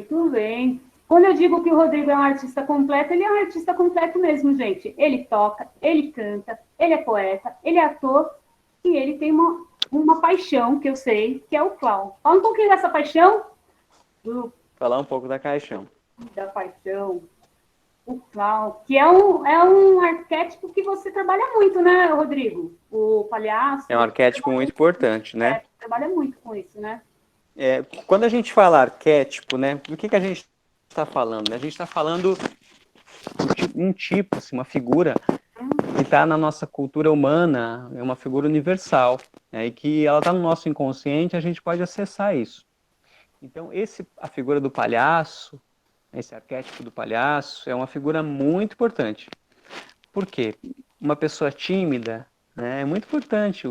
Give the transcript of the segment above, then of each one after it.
Muito bem. Quando eu digo que o Rodrigo é um artista completo, ele é um artista completo mesmo, gente. Ele toca, ele canta, ele é poeta, ele é ator e ele tem uma paixão que eu sei, que é o clown. Fala um pouquinho dessa paixão. Do, Falar um pouco da Caixão. da paixão, o clown, que é um arquétipo que você trabalha muito, né, Rodrigo? O palhaço, É um você arquétipo muito importante, né? trabalha muito com isso, né? Quando a gente fala arquétipo, né? Do que a gente está falando? A gente está falando um tipo, assim, uma figura que está na nossa cultura humana, é uma figura universal, né? E que ela está no nosso inconsciente, a gente pode acessar isso. Então, a figura do palhaço, esse arquétipo do palhaço, é uma figura muito importante. Por quê? Uma pessoa tímida, né, é muito importante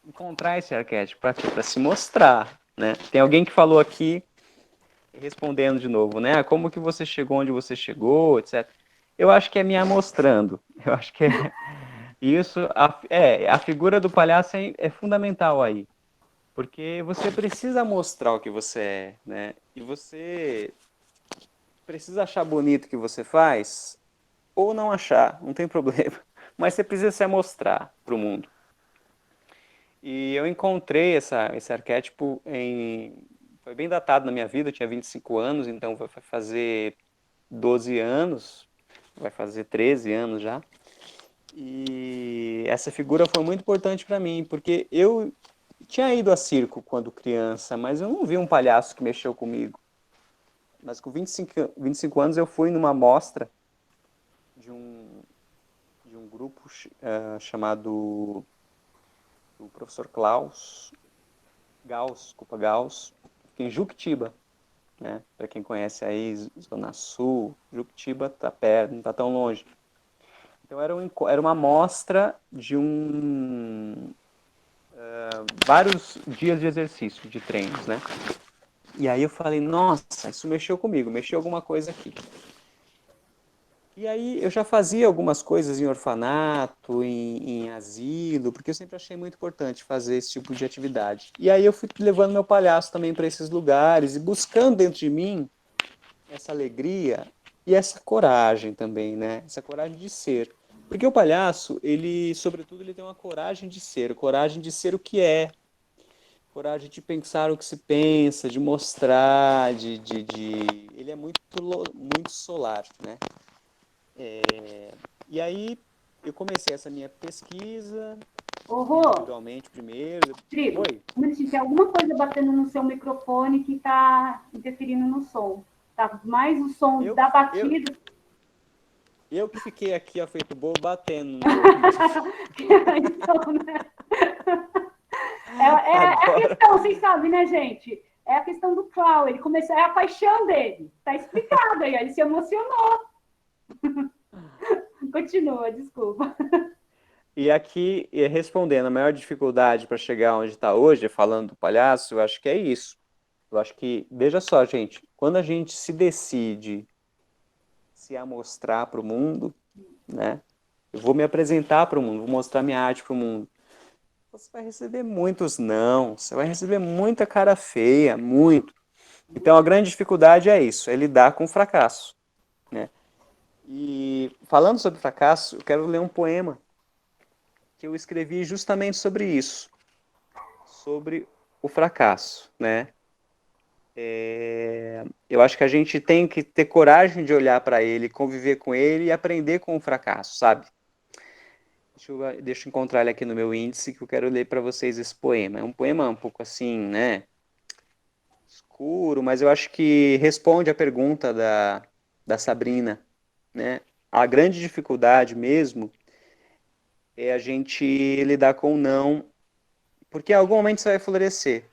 encontrar esse arquétipo para se mostrar, né? Tem alguém que falou aqui, respondendo de novo, né? Como que você chegou onde você chegou, etc. Eu acho que é me amostrando. Eu acho que é isso. A figura do palhaço é fundamental aí. Porque você precisa mostrar o que você é, né? E você precisa achar bonito o que você faz, ou não achar, não tem problema. Mas você precisa se mostrar para o mundo. E eu encontrei esse arquétipo foi bem datado na minha vida, eu tinha 25 anos, então vai fazer 12 anos, vai fazer 13 anos já. E essa figura foi muito importante para mim, porque eu tinha ido a circo quando criança, mas eu não vi um palhaço que mexeu comigo. Mas com 25 anos eu fui numa mostra de um grupo chamado o professor Gauss, em Juquitiba, né? Para quem conhece aí, Zona Sul, Juquitiba tá perto, não tá tão longe. Então era uma mostra de vários dias de exercício, de treinos, né? E aí eu falei, nossa, isso mexeu comigo, mexeu alguma coisa aqui. E aí eu já fazia algumas coisas em orfanato, em asilo, porque eu sempre achei muito importante fazer esse tipo de atividade. E aí eu fui levando meu palhaço também para esses lugares e buscando dentro de mim essa alegria e essa coragem também, né? Essa coragem de ser. Porque o palhaço, ele, sobretudo, ele tem uma coragem de ser o que é, coragem de pensar o que se pensa, de mostrar, ele é muito solar, né? E aí eu comecei essa minha pesquisa Ô, Rô, individualmente primeiro. Rodrigo, Oi, um minutinho, tem alguma coisa batendo no seu microfone que está interferindo no som. Tá mais o som eu, da eu, batida. eu que fiquei aqui, ó, feito bobo, batendo no microfone. Então, né? É a Agora, questão, vocês sabem, né, gente? É a questão do Clau. Ele começou, é a paixão dele. Tá explicado aí, ele se emocionou. Continua, desculpa. e aqui, respondendo, a maior dificuldade para chegar onde está hoje, falando do palhaço, eu acho que é isso. Eu acho que, veja só, gente, quando a gente se decide se amostrar para o mundo, né? Eu vou me apresentar para o mundo, vou mostrar minha arte para o mundo. Você vai receber muitos não, você vai receber muita cara feia, muito. Então a grande dificuldade é isso, é lidar com o fracasso, né? E falando sobre fracasso, eu quero ler um poema que eu escrevi justamente sobre isso, sobre o fracasso, né? Eu acho que a gente tem que ter coragem de olhar para ele, conviver com ele e aprender com o fracasso, sabe? Deixa eu encontrar ele aqui no meu índice que eu quero ler para vocês esse poema. É um poema um pouco assim, né? Escuro, mas eu acho que responde à pergunta da Sabrina, né? A grande dificuldade mesmo é a gente lidar com o não, porque em algum momento você vai florescer.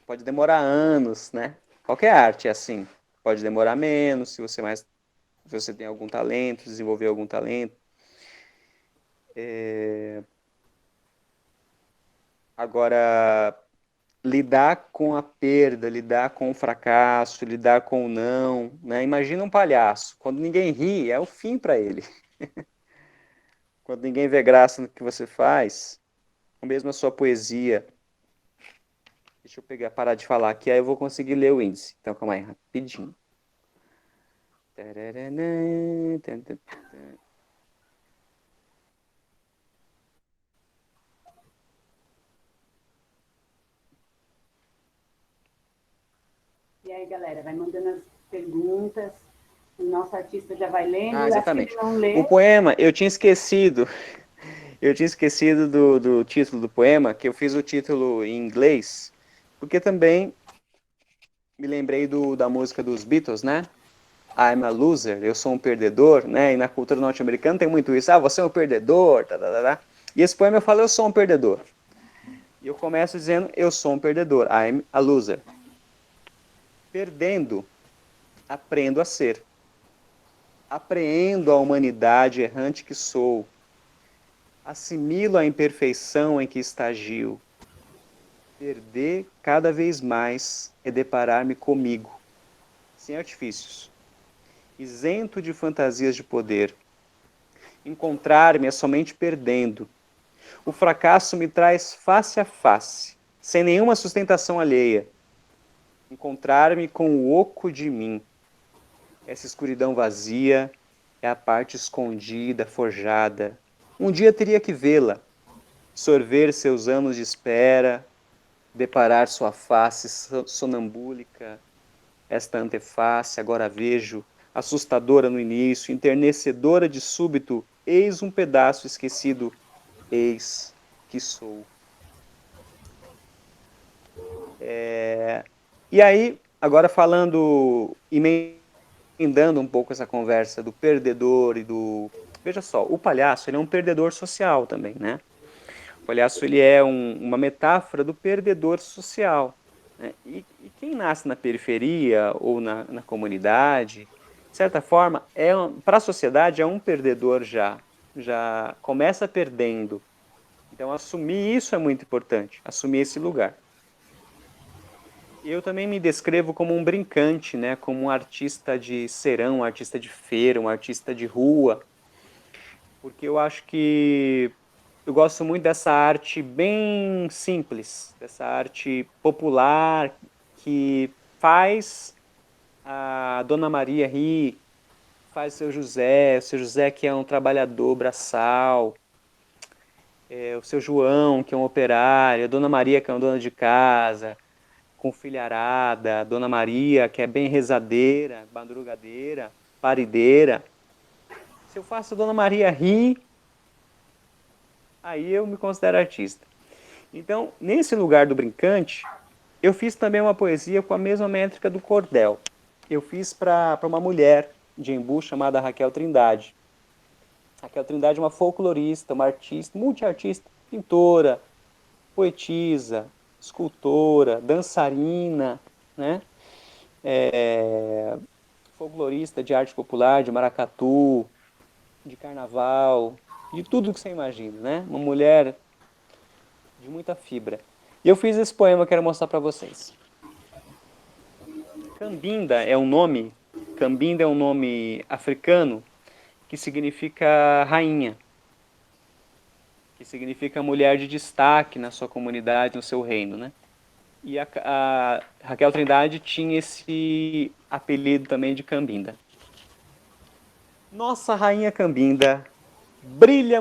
Pode demorar anos, né? Qualquer arte é assim. Pode demorar menos, se você tem algum talento, desenvolver algum talento. Agora, lidar com a perda, lidar com o fracasso, lidar com o não, né? Imagina um palhaço, quando ninguém ri, é o fim para ele. Quando ninguém vê graça no que você faz, ou mesmo a sua poesia. Deixa eu parar de falar aqui, aí eu vou conseguir ler o índice. Então, calma aí, rapidinho. Tararanã, tan, tan, tan. E aí, galera, vai mandando as perguntas. O nosso artista já vai lendo. Ah, Eu acho que ele exatamente. não O lê. poema, eu tinha esquecido do título do poema, que eu fiz o título em inglês, porque também me lembrei da música dos Beatles, né? I'm a loser, eu sou um perdedor, né? E na cultura norte-americana tem muito isso. Ah, você é um perdedor, tá, tá, tá, tá. E esse poema eu falo, eu sou um perdedor. E eu começo dizendo, eu sou um perdedor, I'm a loser. Perdendo, aprendo a ser. Apreendo a humanidade errante que sou. Assimilo a imperfeição em que estagio. Perder cada vez mais é deparar-me comigo, sem artifícios, isento de fantasias de poder. Encontrar-me é somente perdendo. O fracasso me traz face a face, sem nenhuma sustentação alheia. Encontrar-me com o oco de mim. Essa escuridão vazia é a parte escondida, forjada. Um dia teria que vê-la, sorver seus anos de espera, deparar sua face sonambúlica, esta anteface, agora vejo, assustadora no início, enternecedora de súbito, eis um pedaço esquecido, eis que sou. E aí, agora falando, emendando um pouco essa conversa do perdedor e do... Veja só, o palhaço ele é um perdedor social também, né? O palhaço ele é uma metáfora do perdedor social. Né? E quem nasce na periferia ou na comunidade, de certa forma, para a sociedade é um perdedor já começa perdendo. Então, assumir isso é muito importante, assumir esse lugar. Eu também me descrevo como um brincante, né? Como um artista de serão, um artista de feira, um artista de rua, porque eu acho que eu gosto muito dessa arte bem simples, dessa arte popular que faz a Dona Maria rir, faz o seu José que é um trabalhador braçal, o seu João que é um operário, a Dona Maria que é uma dona de casa, com filharada, a Dona Maria que é bem rezadeira, madrugadeira, parideira. Se eu faço a Dona Maria rir, aí eu me considero artista. Então, nesse lugar do brincante, eu fiz também uma poesia com a mesma métrica do cordel. Eu fiz para uma mulher de Embu chamada Raquel Trindade. Raquel Trindade é uma folclorista, uma artista, multiartista, pintora, poetisa, escultora, dançarina, né? Folclorista de arte popular, de maracatu, de carnaval, de tudo que você imagina, né? Uma mulher de muita fibra. E eu fiz esse poema que eu quero mostrar para vocês. Cambinda é um nome africano que significa rainha, que significa mulher de destaque na sua comunidade, no seu reino, né? E a Raquel Trindade tinha esse apelido também de Cambinda. Nossa rainha Cambinda, brilha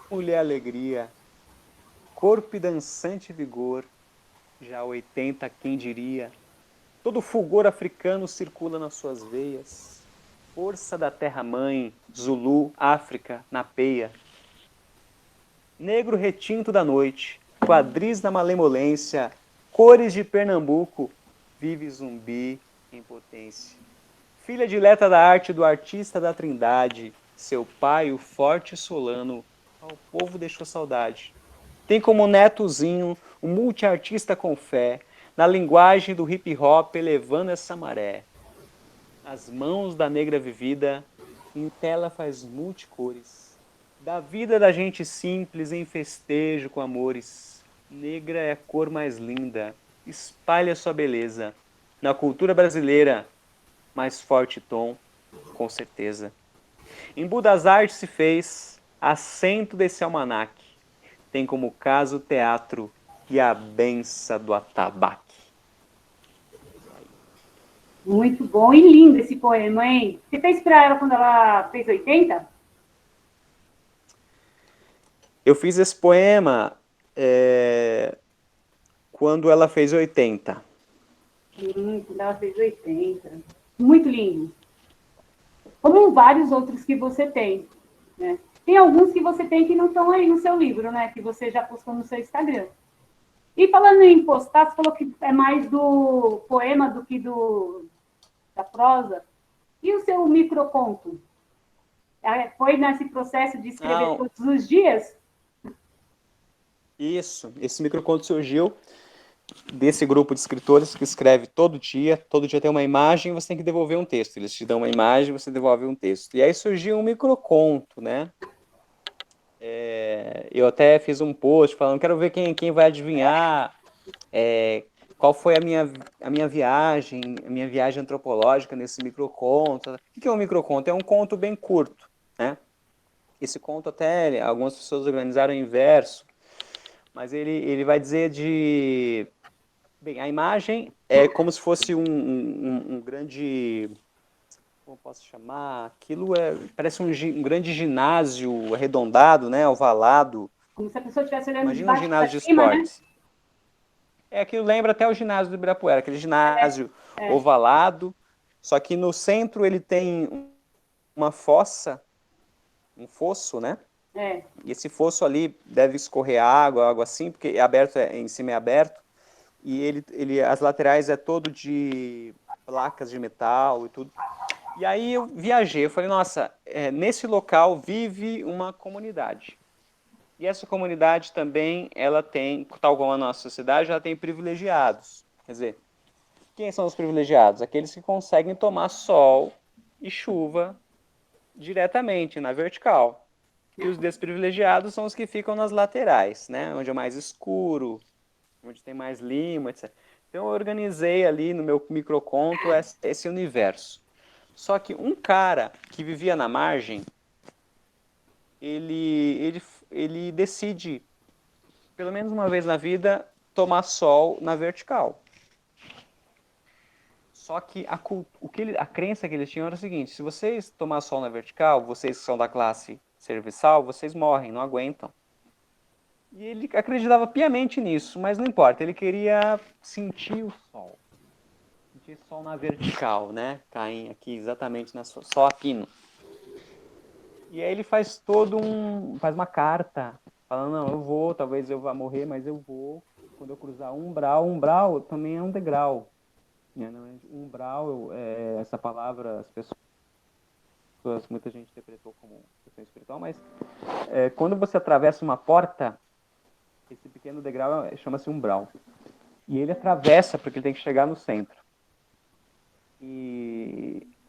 mulher alegria, corpo e dançante vigor, já 80 quem diria, todo fulgor africano circula nas suas veias, força da terra-mãe, Zulu, África, na peia. Negro retinto da noite, quadris na malemolência, cores de Pernambuco, vive zumbi em potência. Filha dileta da arte do artista da Trindade, seu pai, o forte solano, ao povo deixou saudade. Tem como netozinho um multiartista com fé, na linguagem do hip hop elevando essa maré. As mãos da negra vivida, em tela faz multicores. Da vida da gente simples em festejo com amores. Negra é a cor mais linda, espalha sua beleza. Na cultura brasileira, mais forte tom, com certeza. Em Budas Artes se fez assento desse almanaque. Tem como caso teatro, e a benção do atabaque. Muito bom e lindo esse poema, hein? Você fez para ela quando ela fez 80? Eu fiz esse poema quando ela fez 80. Quando ela fez 80. Muito lindo. Como vários outros que você tem, né? Tem alguns que você tem que não estão aí no seu livro, né? Que você já postou no seu Instagram. E falando em postar, você falou que é mais do poema do que da prosa. E o seu microconto? Foi nesse processo de escrever Não, todos os dias? isso. Esse microconto surgiu desse grupo de escritores que escreve todo dia tem uma imagem, você tem que devolver um texto. Eles te dão uma imagem, você devolve um texto. E aí surgiu um microconto, né? Eu até fiz um post falando, quero ver quem vai adivinhar qual foi a minha viagem antropológica nesse microconto. O que é um microconto? É um conto bem curto, né? Esse conto até algumas pessoas organizaram em verso, mas ele vai dizer de... Bem, a imagem é como se fosse um grande... Como posso chamar? Aquilo parece um grande ginásio arredondado, né? Ovalado. Como se a pessoa estivesse olhando de Imagina um baixo para ginásio de cima, né? esportes. Aquilo lembra até o ginásio do Ibirapuera, aquele ginásio ovalado, só que no centro ele tem uma fossa, um fosso, né? E esse fosso ali deve escorrer água assim, porque é aberto, em cima é aberto, e as laterais é todo de placas de metal e tudo. E aí eu viajei, eu falei, nossa, nesse local vive uma comunidade. E essa comunidade também, ela tem, tal como a nossa sociedade, ela tem privilegiados. Quer dizer, quem são os privilegiados? Aqueles que conseguem tomar sol e chuva diretamente, na vertical. E os desprivilegiados são os que ficam nas laterais, né? Onde é mais escuro, onde tem mais lima, etc. Então eu organizei ali no meu microconto esse universo. Só que um cara que vivia na margem, ele decide, pelo menos uma vez na vida, tomar sol na vertical. Só que a crença que eles tinham era o seguinte: se vocês tomar sol na vertical, vocês que são da classe serviçal, vocês morrem, não aguentam. E ele acreditava piamente nisso, mas não importa, ele queria sentir o sol. Sentir sol na vertical, né? Caem aqui exatamente na sol a pino. E aí ele faz faz uma carta, falando, não, eu vou, talvez eu vá morrer, mas eu vou. Quando eu cruzar um umbral também é um degrau. Né? Umbral, essa palavra, as pessoas, muita gente interpretou como questão espiritual, mas quando você atravessa uma porta, esse pequeno degrau chama-se umbral. E ele atravessa porque ele tem que chegar no centro.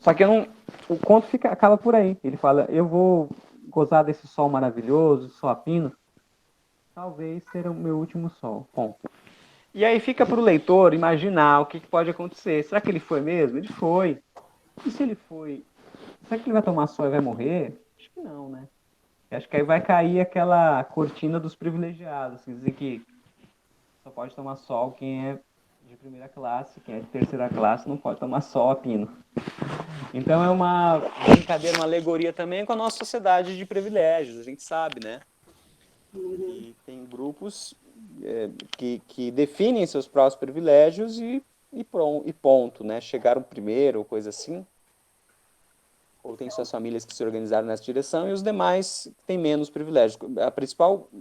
Só que o conto acaba por aí. Ele fala, eu vou gozar desse sol maravilhoso, sol a pino, talvez será o meu último sol. Ponto. E aí fica para o leitor imaginar o que pode acontecer. Será que ele foi mesmo? Ele foi. E se ele foi, será que ele vai tomar sol e vai morrer? Acho que não, né? Acho que aí vai cair aquela cortina dos privilegiados. Quer dizer que só pode tomar sol quem é de primeira classe, quem é de terceira classe não pode tomar sol a pino. Então é uma brincadeira, uma alegoria também com a nossa sociedade de privilégios, a gente sabe, né? E tem grupos que definem seus próprios privilégios e ponto, né? Chegaram primeiro ou coisa assim. Ou tem suas famílias que se organizaram nessa direção e os demais têm menos privilégios.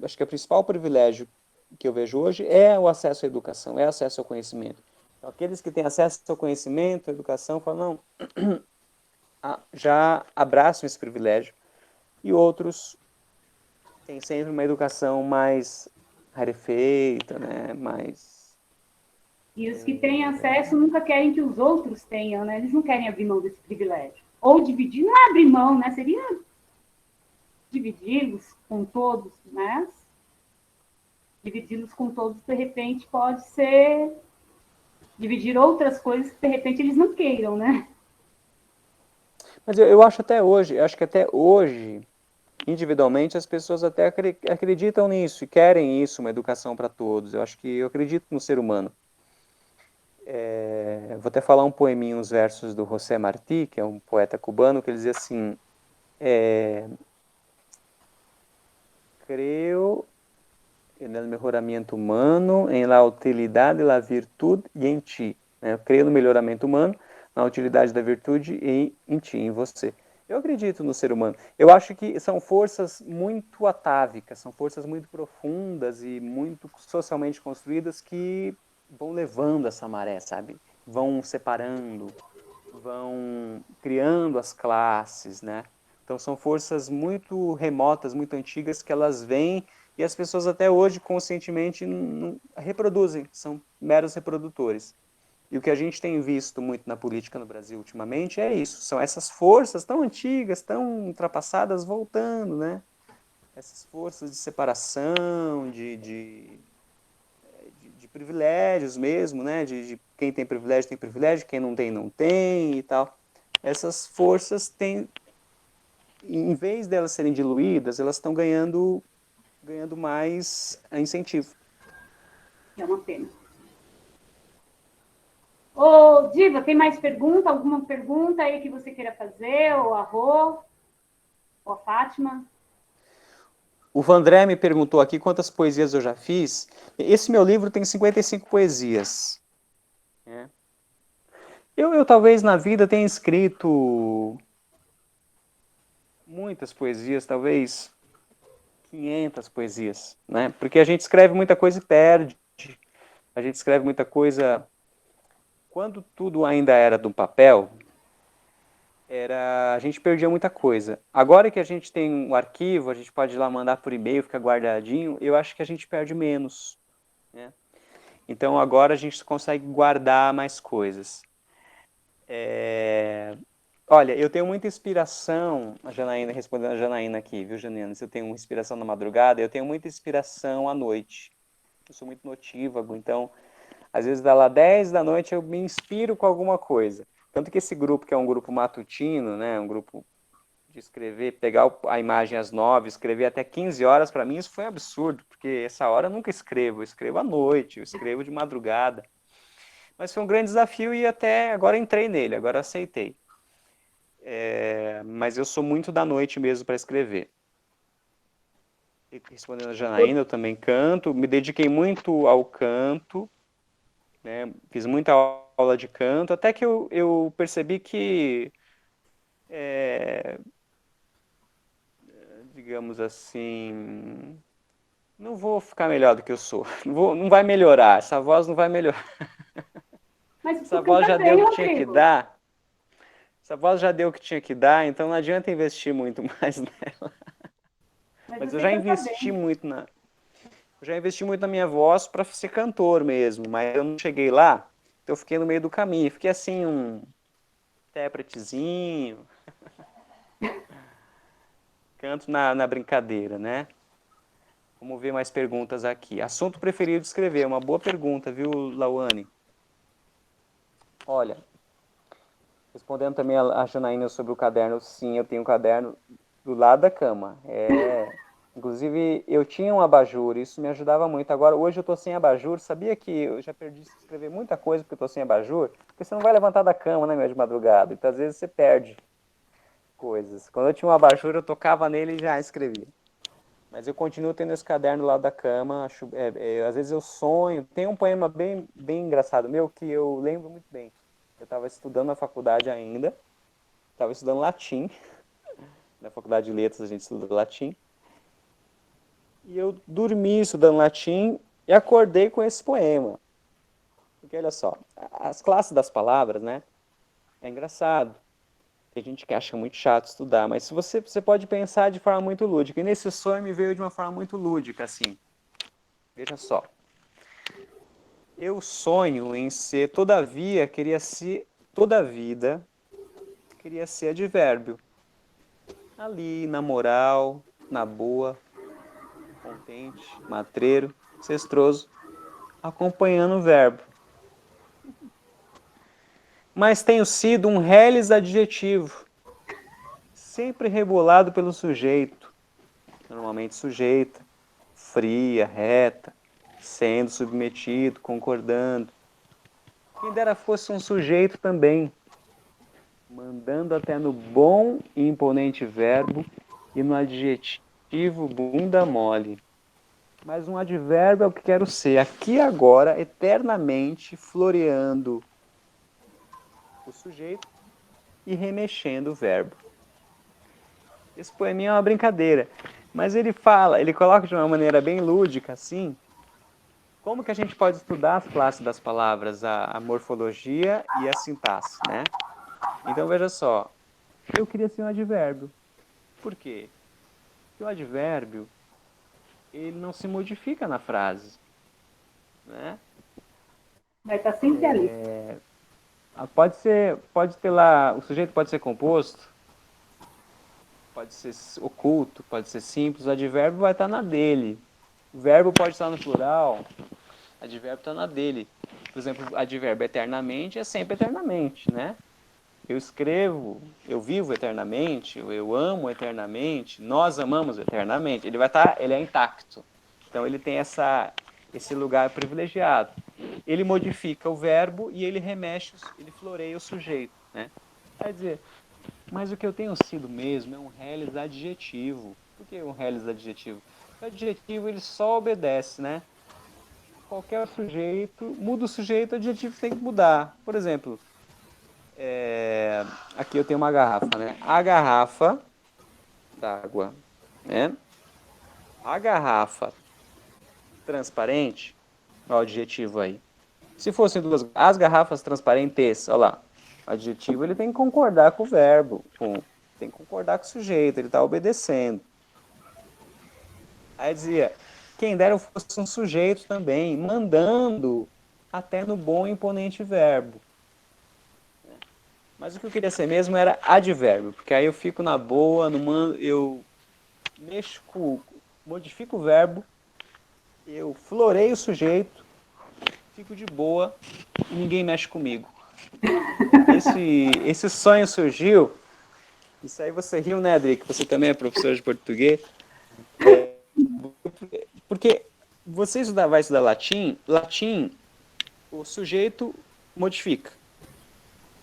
Acho que o principal privilégio que eu vejo hoje é o acesso à educação, é o acesso ao conhecimento. Então, aqueles que têm acesso ao conhecimento, à educação, falam, não, já abraçam esse privilégio. E outros têm sempre uma educação mais rarefeita, né? E os que têm acesso nunca querem que os outros tenham, né? Eles não querem abrir mão desse privilégio. Ou dividir, não é abrir mão, né? Seria dividi-los com todos, mas dividi-los com todos, de repente, pode ser dividir outras coisas que, de repente, eles não queiram, né? Mas eu acho que até hoje, individualmente as pessoas até acreditam nisso e querem isso, uma educação para todos. Eu acredito no ser humano. Vou até falar um poeminho, uns versos do José Martí, que é um poeta cubano, que ele diz assim: creio no melhoramento humano, em la utilidade, la virtude e em ti. Eu creio no melhoramento humano, na utilidade da virtude e em ti, em você. Eu acredito no ser humano. Eu acho que são forças muito atávicas, são forças muito profundas e muito socialmente construídas que vão levando essa maré, sabe? Vão separando, vão criando as classes, né? Então são forças muito remotas, muito antigas, que elas vêm e as pessoas até hoje conscientemente não reproduzem, são meros reprodutores. E o que a gente tem visto muito na política no Brasil ultimamente é isso, são essas forças tão antigas, tão ultrapassadas, voltando, né? Essas forças de separação, de privilégios mesmo, né? De quem tem privilégio, quem não tem, não tem e tal. Essas forças têm, em vez delas serem diluídas, elas estão ganhando mais incentivo. É uma pena. Ô, Diva, tem mais pergunta? Alguma pergunta aí que você queira fazer? Ou a Rô? Ou a Fátima? O Vandré me perguntou aqui quantas poesias eu já fiz. Esse meu livro tem 55 poesias. Eu talvez na vida tenha escrito muitas poesias, talvez 500 poesias, né? Porque a gente escreve muita coisa e perde. A gente escreve muita coisa. Quando tudo ainda era do papel, a gente perdia muita coisa. Agora que a gente tem um arquivo, a gente pode ir lá mandar por e-mail, fica guardadinho, eu acho que a gente perde menos, né? Então agora a gente consegue guardar mais coisas. Olha, eu tenho muita inspiração, a Janaína, respondendo a Janaína aqui, viu, Janaína? Se eu tenho inspiração na madrugada, eu tenho muita inspiração à noite. Eu sou muito notívago, então, às vezes, dá lá 10 da noite, eu me inspiro com alguma coisa. Tanto que esse grupo, que é um grupo matutino, né, um grupo de escrever, pegar a imagem às 9, escrever até 15 horas, para mim isso foi um absurdo, porque essa hora eu nunca escrevo, eu escrevo à noite, eu escrevo de madrugada. Mas foi um grande desafio e até agora entrei nele, agora aceitei. Mas eu sou muito da noite mesmo para escrever. E respondendo a Janaína, eu também canto, me dediquei muito ao canto, né? Fiz muita aula de canto, até que eu percebi que, digamos assim, não vou ficar melhor do que eu sou, não vai melhorar, essa voz não vai melhorar. Mas Essa tu voz canta já deu o bem, que tinha que Rodrigo. dar, essa voz já deu o que tinha que dar, então não adianta investir muito mais nela. Mas Mas eu você já canta investi bem. muito na minha voz para ser cantor mesmo, mas eu não cheguei lá, então eu fiquei no meio do caminho, fiquei assim um intérpretezinho, canto na brincadeira, né? Vamos ver mais perguntas aqui. Assunto preferido de escrever, uma boa pergunta, viu, Lauane? Olha, respondendo também a Janaína sobre o caderno, sim, eu tenho um caderno do lado da cama. Inclusive, eu tinha um abajur, isso me ajudava muito. Agora, hoje eu estou sem abajur. Sabia que eu já perdi de escrever muita coisa porque eu estou sem abajur? Porque você não vai levantar da cama, né, meu, de madrugada. Então, às vezes, você perde coisas. Quando eu tinha um abajur, eu tocava nele e já escrevia. Mas eu continuo tendo esse caderno lá da cama. Às vezes eu sonho. Tem um poema bem engraçado meu que eu lembro muito bem. Eu estava estudando na faculdade ainda. Estava estudando latim. Na faculdade de letras a gente estuda latim. E eu dormi estudando latim e acordei com esse poema. Porque olha só, as classes das palavras, né? É engraçado. Tem gente que acha muito chato estudar, mas se você pode pensar de forma muito lúdica. E nesse sonho me veio de uma forma muito lúdica, assim. Veja só. Eu sonho em ser, todavia, queria ser, toda a vida, queria ser advérbio. Ali, na moral, na boa, contente, matreiro, cestroso, acompanhando o verbo. Mas tenho sido um reles adjetivo, sempre rebolado pelo sujeito, normalmente sujeita, fria, reta, sendo submetido, concordando. Quem dera fosse um sujeito também, mandando até no bom e imponente verbo e no adjetivo bunda mole. Mas um advérbio é o que quero ser, aqui agora, eternamente, floreando o sujeito e remexendo o verbo. Esse poeminha é uma brincadeira, mas ele fala, ele coloca de uma maneira bem lúdica, assim, como que a gente pode estudar as classes das palavras, a morfologia e a sintaxe, né? Então, veja só, eu queria ser um advérbio. Por quê? Porque o advérbio, ele não se modifica na frase, né? Vai estar sempre ali. Pode ter lá, o sujeito pode ser composto, pode ser oculto, pode ser simples, o advérbio vai estar na dele. O verbo pode estar no plural, o advérbio está na dele. Por exemplo, advérbio eternamente é sempre eternamente, né? Eu escrevo, eu vivo eternamente, eu amo eternamente, nós amamos eternamente. Ele vai estar, ele é intacto. Então ele tem esse lugar privilegiado. Ele modifica o verbo e ele remexe, ele floreia o sujeito, né? Quer dizer, mas o que eu tenho sido mesmo é um reles adjetivo. Por que um reles adjetivo? O adjetivo ele só obedece, né? Qualquer sujeito, muda o sujeito, o adjetivo tem que mudar. Por exemplo, aqui eu tenho uma garrafa, né? A garrafa d'água, né? A garrafa transparente, olha o adjetivo aí. Se fossem duas, as garrafas transparentes, olha lá, o adjetivo ele tem que concordar com o verbo, tem que concordar com o sujeito, ele está obedecendo. Aí dizia, quem dera eu fosse um sujeito também, mandando até no bom e imponente verbo. Mas o que eu queria ser mesmo era advérbio, porque aí eu fico na boa, eu mexo modifico o verbo, eu floreio o sujeito, fico de boa e ninguém mexe comigo. Esse sonho surgiu, isso aí você riu, né, Adri, que você também é professor de português, porque você vai estudar latim, o sujeito modifica,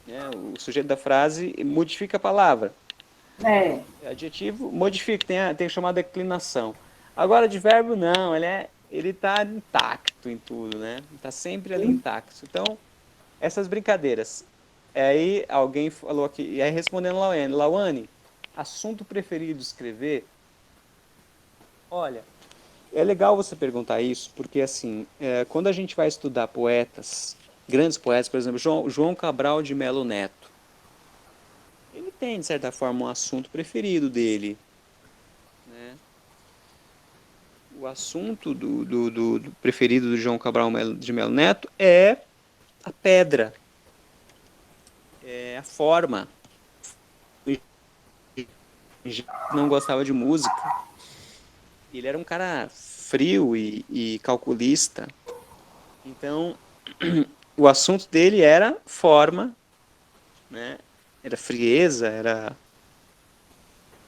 né? O sujeito da frase modifica a palavra. É. Adjetivo modifica, tem a chamada declinação. Agora, de verbo, não, ele está intacto em tudo, né? Está sempre ali intacto. Então, essas brincadeiras. Aí alguém falou aqui, e aí respondendo Lauane, assunto preferido de escrever? Olha, é legal você perguntar isso, porque assim, quando a gente vai estudar poetas, grandes poetas, por exemplo, João Cabral de Melo Neto, ele tem, de certa forma, um assunto preferido dele, né? O assunto do preferido do João Cabral de Melo Neto é a pedra, é a forma. Não gostava de música. Ele era um cara frio e calculista. Então, o assunto dele era forma, né? Era frieza, era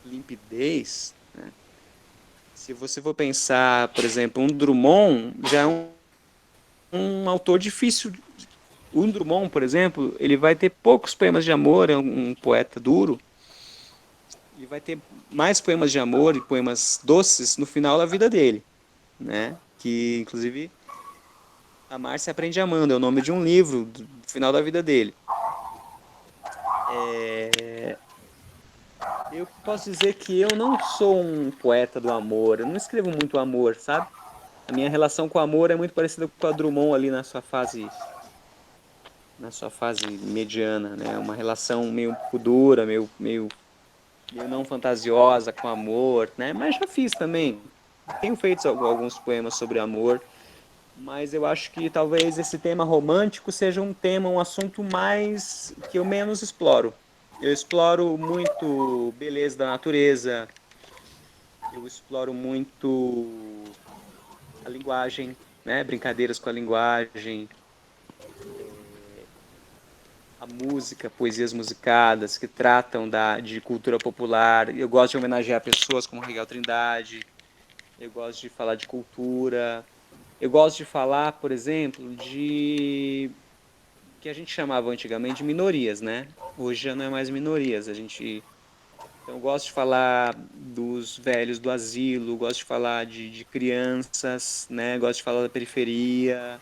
limpidez. Né? Se você for pensar, por exemplo, um Drummond já é um autor difícil. O Drummond, por exemplo, ele vai ter poucos poemas de amor, é um poeta duro. Ele vai ter mais poemas de amor e poemas doces no final da vida dele, né? Que, inclusive, A Márcia Aprende Amando, é o nome de um livro do final da vida dele. Eu posso dizer que eu não sou um poeta do amor, eu não escrevo muito amor, sabe? A minha relação com o amor é muito parecida com a Drummond ali na sua fase mediana, né? Uma relação meio dura, meio não fantasiosa com amor, né? Mas já fiz também. Tenho feito alguns poemas sobre amor, mas eu acho que talvez esse tema romântico seja um assunto mais que eu menos exploro. Eu exploro muito beleza da natureza, eu exploro muito a linguagem, né? Brincadeiras com a linguagem, a música, poesias musicadas que tratam de cultura popular. Eu gosto de homenagear pessoas como Miguel Trindade. Eu gosto de falar de cultura. Eu gosto de falar, por exemplo, de que a gente chamava antigamente de minorias, né? Hoje já não é mais minorias. Então, eu gosto de falar dos velhos do asilo, gosto de falar de crianças, né? Gosto de falar da periferia.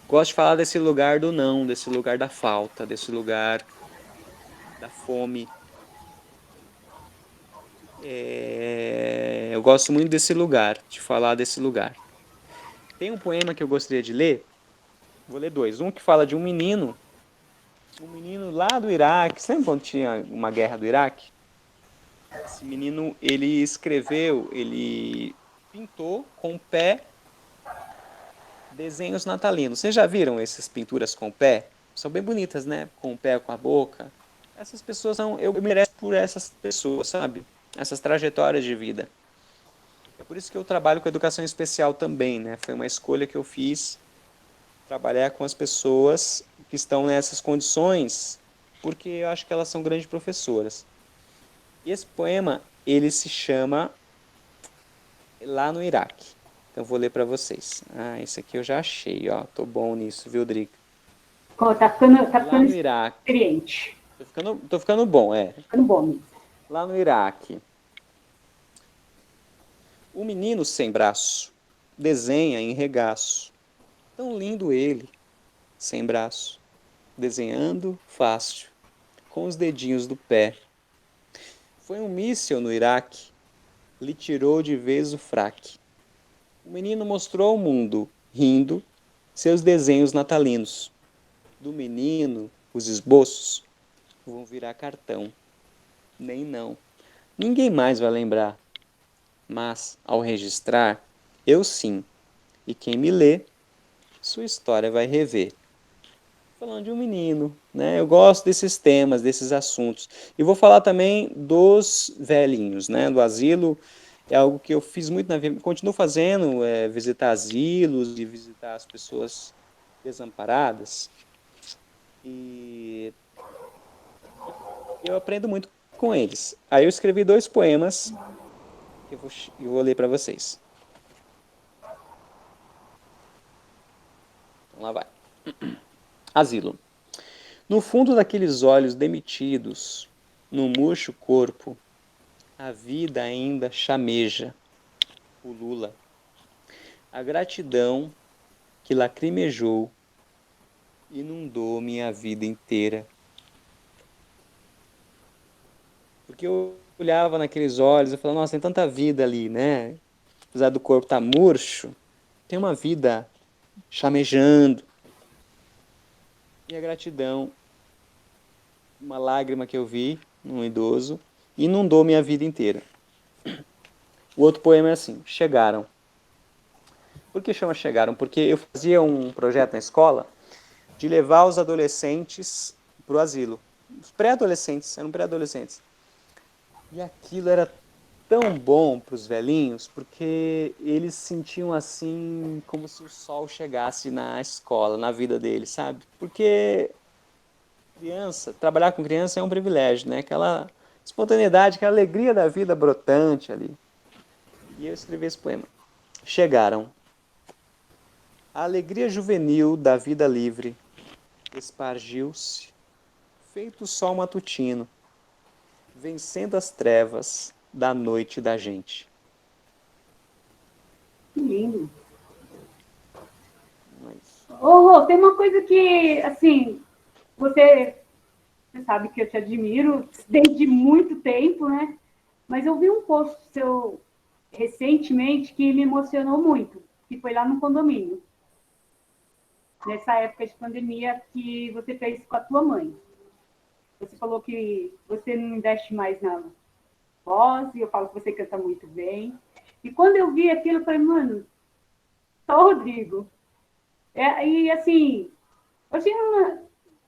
Gosto de falar desse lugar do não, desse lugar da falta, desse lugar da fome. Eu gosto muito desse lugar, de falar desse lugar. Tem um poema que eu gostaria de ler, vou ler dois. Um que fala de um menino lá do Iraque, sempre quando tinha uma guerra do Iraque, esse menino, ele pintou com o pé desenhos natalinos. Vocês já viram essas pinturas com o pé? São bem bonitas, né? Com o pé, com a boca. Essas pessoas são, eu mereço por essas pessoas, sabe? Essas trajetórias de vida. É por isso que eu trabalho com educação especial também, né? Foi uma escolha que eu fiz, trabalhar com as pessoas que estão nessas condições, porque eu acho que elas são grandes professoras. E esse poema, ele se chama Lá no Iraque. Então eu vou ler para vocês. Ah, esse aqui eu já achei, ó. Tô bom nisso, viu, Drica? Tá Lá ficando no Iraque. experiente. Tô ficando bom, é. Tá ficando bom mesmo. Lá no Iraque. O menino sem braço desenha em regaço. Tão lindo ele, sem braço, desenhando fácil, com os dedinhos do pé. Foi um míssil no Iraque, lhe tirou de vez o fraque. O menino mostrou ao mundo, rindo, seus desenhos natalinos. Do menino, os esboços vão virar cartão. Nem não. Ninguém mais vai lembrar. Mas, ao registrar, eu sim. E quem me lê, sua história vai rever. Falando de um menino, né? Eu gosto desses temas, desses assuntos. E vou falar também dos velhinhos, né? Do asilo. É algo que eu fiz muito na vida, continuo fazendo, visitar asilos e visitar as pessoas desamparadas. E eu aprendo muito com eles. Aí eu escrevi dois poemas que eu vou ler para vocês. Então lá vai. Asilo. No fundo daqueles olhos demitidos, no murcho corpo, a vida ainda chameja, pulula. A gratidão que lacrimejou inundou minha vida inteira. Porque eu olhava naqueles olhos e falava, nossa, tem tanta vida ali, né? Apesar do corpo estar murcho, tem uma vida chamejando. E a gratidão, uma lágrima que eu vi num idoso, inundou minha vida inteira. O outro poema é assim, Chegaram. Por que chama Chegaram? Porque eu fazia um projeto na escola de levar os adolescentes para o asilo. Os pré-adolescentes, eram pré-adolescentes. E aquilo era tão bom para os velhinhos, porque eles sentiam assim como se o sol chegasse na escola, na vida deles, sabe? Porque criança, trabalhar com criança é um privilégio, né? Aquela espontaneidade, aquela alegria da vida brotante ali. E eu escrevi esse poema. Chegaram. A alegria juvenil da vida livre espargiu-se, feito o sol matutino, vencendo as trevas da noite da gente. Que lindo. Mas... Ô, Rô, tem uma coisa que, assim, você sabe que eu te admiro desde muito tempo, né? Mas eu vi um post seu recentemente que me emocionou muito, que foi lá no condomínio, nessa época de pandemia que você fez com a tua mãe. Você falou que você não investe mais na voz, e eu falo que você canta muito bem. E quando eu vi aquilo, eu falei, mano, só o Rodrigo. E assim, eu achei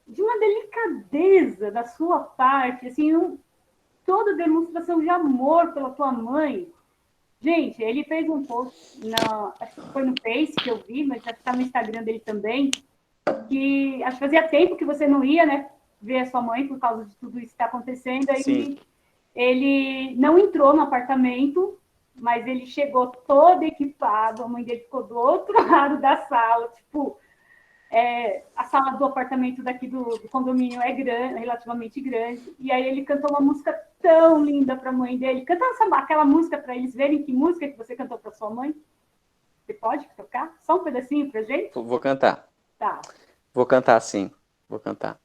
de uma delicadeza da sua parte, assim, toda demonstração de amor pela tua mãe. Gente, ele fez um post, acho que foi no Face que eu vi, mas acho que está no Instagram dele também, que acho que fazia tempo que você não ia, né? ver a sua mãe por causa de tudo isso que está acontecendo. Aí Sim. ele não entrou no apartamento, mas ele chegou todo equipado, a mãe dele ficou do outro lado da sala, tipo, a sala do apartamento daqui do condomínio é grande, relativamente grande, e aí ele cantou uma música tão linda para a mãe dele. Canta aquela música para eles verem que música que você cantou para sua mãe. Você pode tocar? Só um pedacinho pra gente? Vou cantar. Tá. Vou cantar, sim. Vou cantar.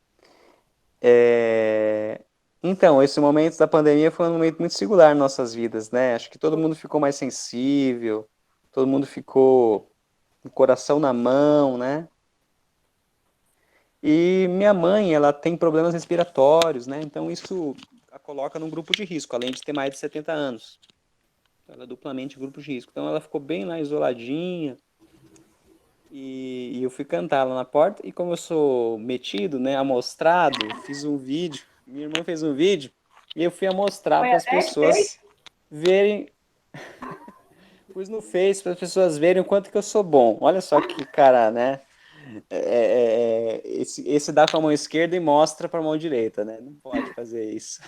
Então, esse momento da pandemia foi um momento muito singular em nossas vidas, né? Acho que todo mundo ficou mais sensível, todo mundo ficou com o coração na mão, né? E minha mãe, ela tem problemas respiratórios, né? Então isso a coloca num grupo de risco, além de ter mais de 70 anos. Ela é duplamente grupo de risco. Então ela ficou bem lá isoladinha. E eu fui cantar lá na porta. E como eu sou metido, né, amostrado, fiz um vídeo. Minha irmã fez um vídeo e eu fui amostrar Foi para a as Dé que fez? pessoas verem. Pus no Face para as pessoas verem o quanto que eu sou bom. Olha só que cara, né? Esse dá com a mão esquerda e mostra para a mão direita, né? Não pode fazer isso.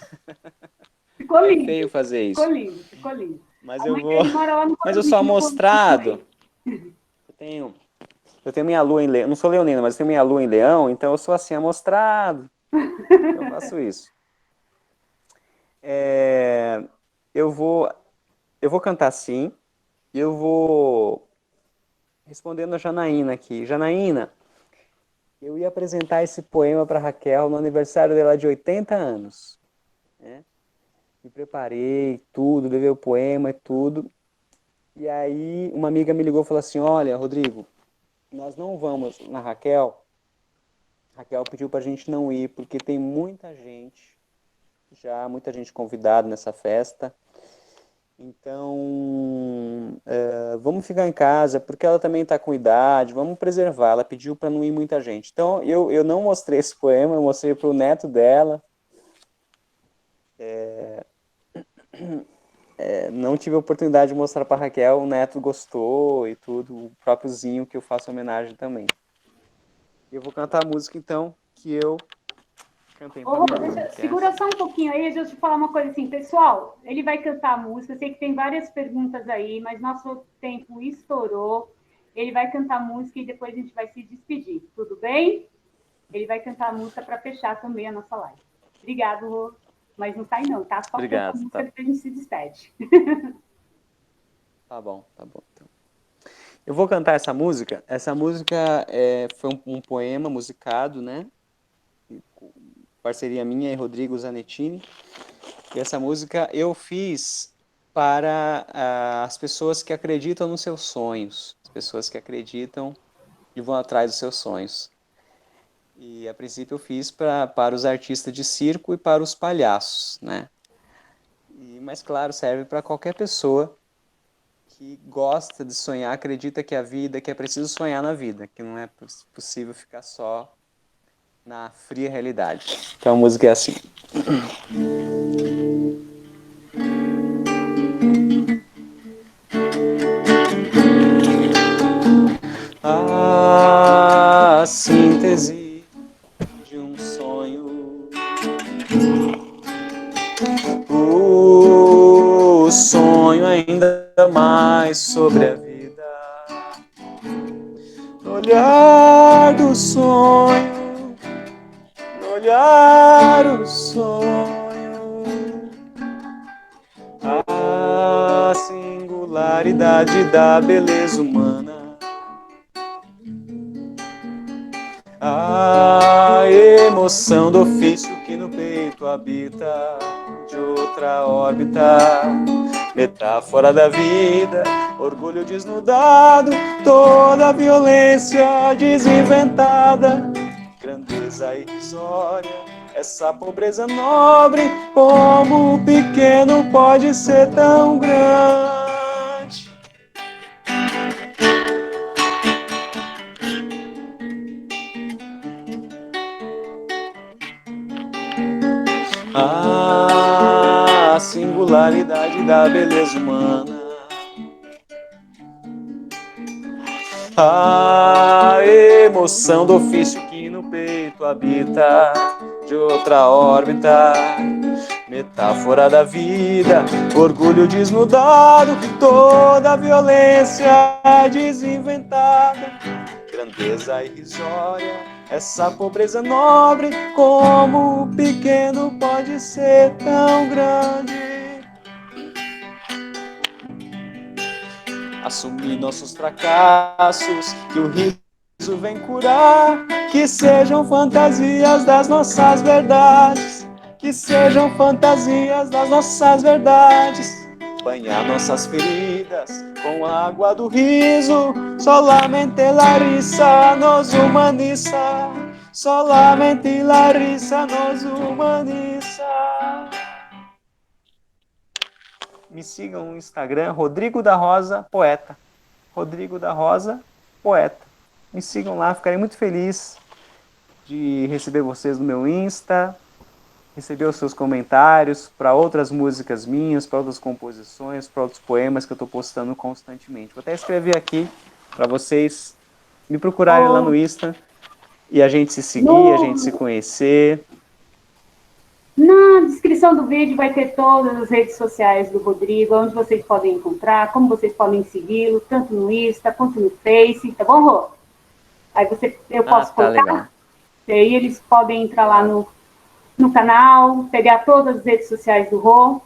Ficou É lindo. feio fazer Ficou isso. lindo, ficou lindo. Mas A eu mãe vou. dele mora lá no Mas eu sou condomínio com amostrado. ele. Eu tenho, eu tenho minha lua em leão. Não sou leonino, mas tenho minha lua em leão, então eu sou assim, amostrado. Então eu faço isso. É, eu vou, eu vou cantar sim. E eu vou respondendo a Janaína aqui. Janaína, eu ia apresentar esse poema para Raquel no aniversário dela de 80 anos. Né? Me preparei, tudo, levei o poema e tudo. E aí uma amiga me ligou e falou assim, olha, Rodrigo, nós não vamos na Raquel. Raquel pediu pra gente não ir, porque tem muita gente, já muita gente convidada nessa festa. Então, vamos ficar em casa, porque ela também está com idade, vamos preservar. Ela pediu para não ir muita gente. Então, eu não mostrei esse poema, eu mostrei para o neto dela. Não tive a oportunidade de mostrar para Raquel, o neto gostou e tudo, o próprio que eu faço homenagem também. Eu vou cantar a música, então, que eu cantei Ô, para Rô, minha mãe, que é segura essa. só um pouquinho aí, deixa eu te falar uma coisa assim, pessoal, ele vai cantar a música, eu sei que tem várias perguntas aí, mas nosso tempo estourou, ele vai cantar a música e depois a gente vai se despedir, tudo bem? Ele vai cantar a música para fechar também a nossa live. Obrigado, Rô, mas não sai não, tá? Só canta a Obrigado, música tá, que a gente se despede. tá bom, tá bom. Então. Eu vou cantar essa música. Essa música foi um poema musicado, né? Parceria minha e Rodrigo Zanettini. E essa música eu fiz para as pessoas que acreditam nos seus sonhos, as pessoas que acreditam e vão atrás dos seus sonhos. E a princípio eu fiz para os artistas de circo e para os palhaços, né? Mas claro, serve para qualquer pessoa que gosta de sonhar, acredita que a vida, que é preciso sonhar na vida, que não é possível ficar só na fria realidade. Então a música é assim. A síntese de um sonho, o sonho ainda mais sobre a vida, no olhar do sonho, no olhar do sonho, a singularidade da beleza humana. A emoção do ofício que no peito habita, de outra órbita, metáfora da vida, orgulho desnudado, toda violência desinventada, grandeza irrisória, essa pobreza nobre, como o pequeno pode ser tão grande. A singularidade da beleza humana, a emoção do ofício que no peito habita, de outra órbita, metáfora da vida, orgulho desnudado, toda violência desinventada, grandeza irrisória, essa pobreza nobre, como o pequeno pode ser tão grande. Assumir nossos fracassos, que o riso vem curar, que sejam fantasias das nossas verdades, que sejam fantasias das nossas verdades, banhar nossas feridas com a água do riso, solamente Larissa nos humaniza, solamente Larissa nos humaniza. Me sigam no Instagram, Rodrigo da Rosa Poeta. Rodrigo da Rosa Poeta. Me sigam lá, ficarei muito feliz de receber vocês no meu Insta, receber os seus comentários para outras músicas minhas, para outras composições, para outros poemas que eu estou postando constantemente. Vou até escrever aqui para vocês me procurarem lá no Insta e a gente se seguir, a gente se conhecer. Na descrição do vídeo vai ter todas as redes sociais do Rodrigo, onde vocês podem encontrar, como vocês podem segui-lo, tanto no Insta quanto no Face, tá bom, Rô? Aí eu posso colocar, legal. E aí eles podem entrar lá no canal, pegar todas as redes sociais do Rô,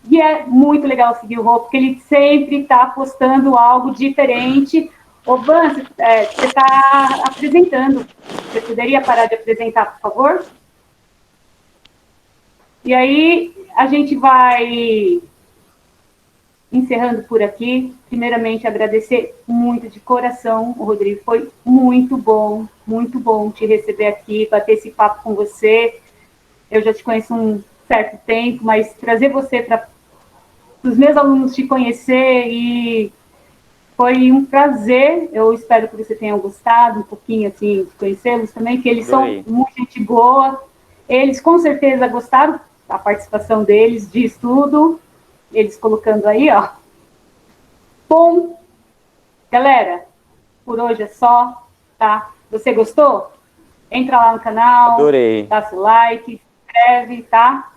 e é muito legal seguir o Rô, porque ele sempre está postando algo diferente. Ô, Van, você está apresentando, você poderia parar de apresentar, por favor? E aí, a gente vai encerrando por aqui. Primeiramente, agradecer muito de coração, o Rodrigo. Foi muito bom te receber aqui, bater esse papo com você. Eu já te conheço há um certo tempo, mas trazer você para os meus alunos te conhecer e foi um prazer. Eu espero que você tenha gostado um pouquinho assim, de conhecê-los também, que eles são muito gente boa. Eles com certeza gostaram da participação deles, de estudo, eles colocando aí, ó. Bom, galera, por hoje é só, tá? Você gostou? Entra lá no canal, Adorei. dá seu like, se inscreve, tá?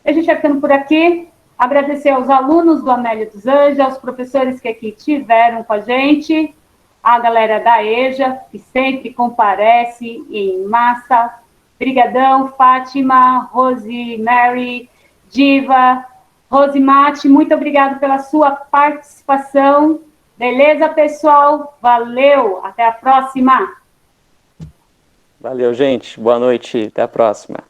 A gente vai ficando por aqui. Agradecer aos alunos do Amélia dos Anjos, aos professores que aqui tiveram com a gente, a galera da EJA, que sempre comparece em massa. Brigadão, Fátima, Rosemary, Diva, Rosimate, muito obrigado pela sua participação. Beleza, pessoal? Valeu, até a próxima. Valeu, gente. Boa noite. Até a próxima.